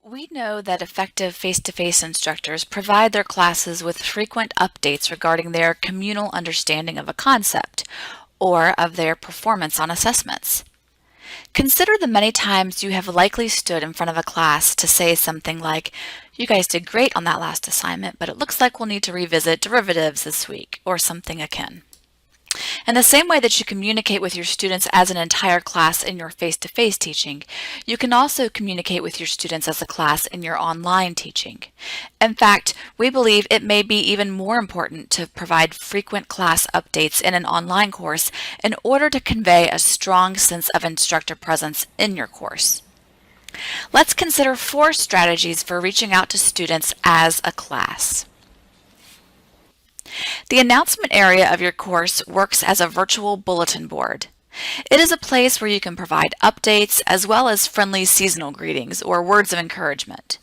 We know that effective face-to-face instructors provide their classes with frequent updates regarding their communal understanding of a concept or of their performance on assessments. Consider the many times you have likely stood in front of a class to say something like, "You guys did great on that last assignment, but it looks like we'll need to revisit derivatives this week," or something akin. In the same way that you communicate with your students as an entire class in your face-to-face teaching, you can also communicate with your students as a class in your online teaching. In fact, we believe it may be even more important to provide frequent class updates in an online course in order to convey a strong sense of instructor presence in your course. Let's consider 4 strategies for reaching out to students as a class. The announcement area of your course works as a virtual bulletin board. It is a place where you can provide updates as well as friendly seasonal greetings or words of encouragement.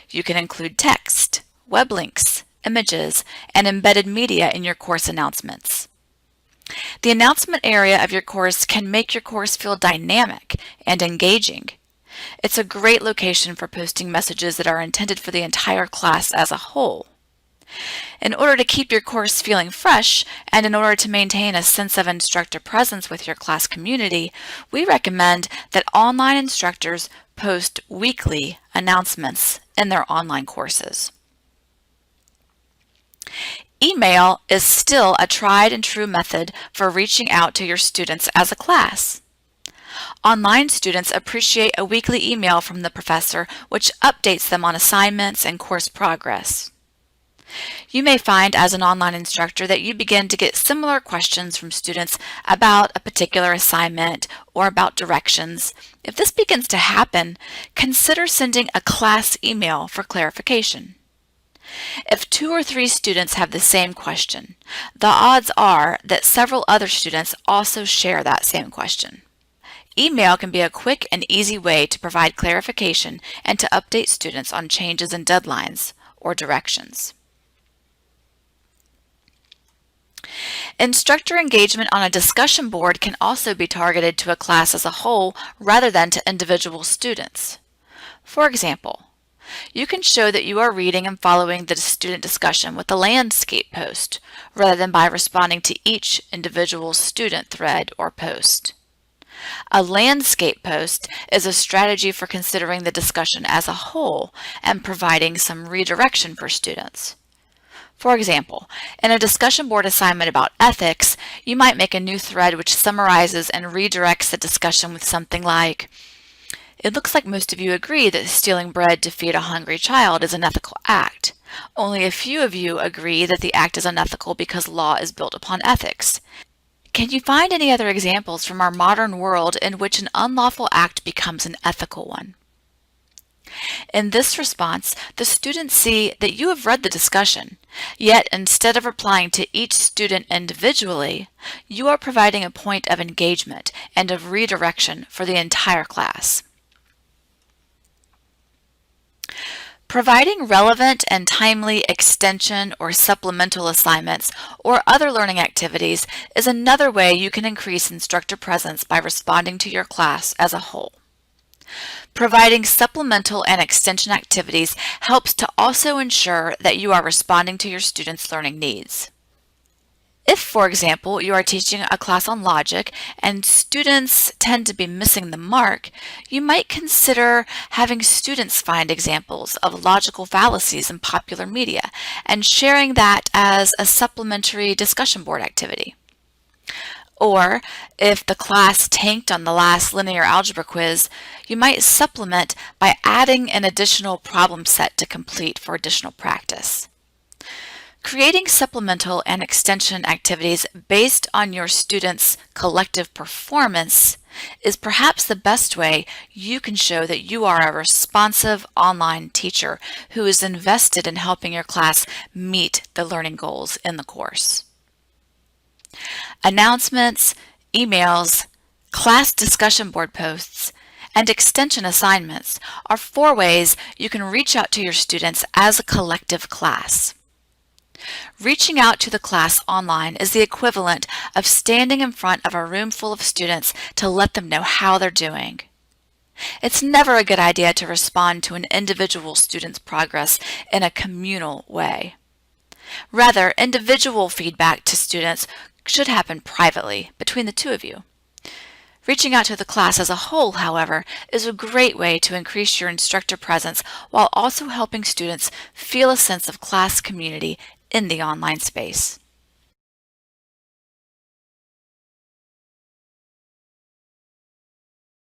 You can include text, web links, images, and embedded media in your course announcements. The announcement area of your course can make your course feel dynamic and engaging. It's a great location for posting messages that are intended for the entire class as a whole. In order to keep your course feeling fresh and in order to maintain a sense of instructor presence with your class community, we recommend that online instructors post weekly announcements in their online courses. Email is still a tried and true method for reaching out to your students as a class. Online students appreciate a weekly email from the professor which updates them on assignments and course progress. You may find as an online instructor that you begin to get similar questions from students about a particular assignment or about directions. If this begins to happen, consider sending a class email for clarification. If 2 or 3 students have the same question, the odds are that several other students also share that same question. Email can be a quick and easy way to provide clarification and to update students on changes in deadlines or directions. Instructor engagement on a discussion board can also be targeted to a class as a whole rather than to individual students. For example, you can show that you are reading and following the student discussion with a landscape post rather than by responding to each individual student thread or post. A landscape post is a strategy for considering the discussion as a whole and providing some redirection for students. For example, in a discussion board assignment about ethics, you might make a new thread which summarizes and redirects the discussion with something like, "It looks like most of you agree that stealing bread to feed a hungry child is an ethical act. Only a few of you agree that the act is unethical because law is built upon ethics. Can you find any other examples from our modern world in which an unlawful act becomes an ethical one?" In this response, the students see that you have read the discussion, yet instead of replying to each student individually, you are providing a point of engagement and of redirection for the entire class. Providing relevant and timely extension or supplemental assignments or other learning activities is another way you can increase instructor presence by responding to your class as a whole. Providing supplemental and extension activities helps to also ensure that you are responding to your students' learning needs. If, for example, you are teaching a class on logic and students tend to be missing the mark, you might consider having students find examples of logical fallacies in popular media and sharing that as a supplementary discussion board activity. Or, if the class tanked on the last linear algebra quiz, you might supplement by adding an additional problem set to complete for additional practice. Creating supplemental and extension activities based on your students' collective performance is perhaps the best way you can show that you are a responsive online teacher who is invested in helping your class meet the learning goals in the course. Announcements, emails, class discussion board posts, and extension assignments are 4 ways you can reach out to your students as a collective class. Reaching out to the class online is the equivalent of standing in front of a room full of students to let them know how they're doing. It's never a good idea to respond to an individual student's progress in a communal way. Rather, individual feedback to students should happen privately between the two of you. Reaching out to the class as a whole, however, is a great way to increase your instructor presence while also helping students feel a sense of class community in the online space.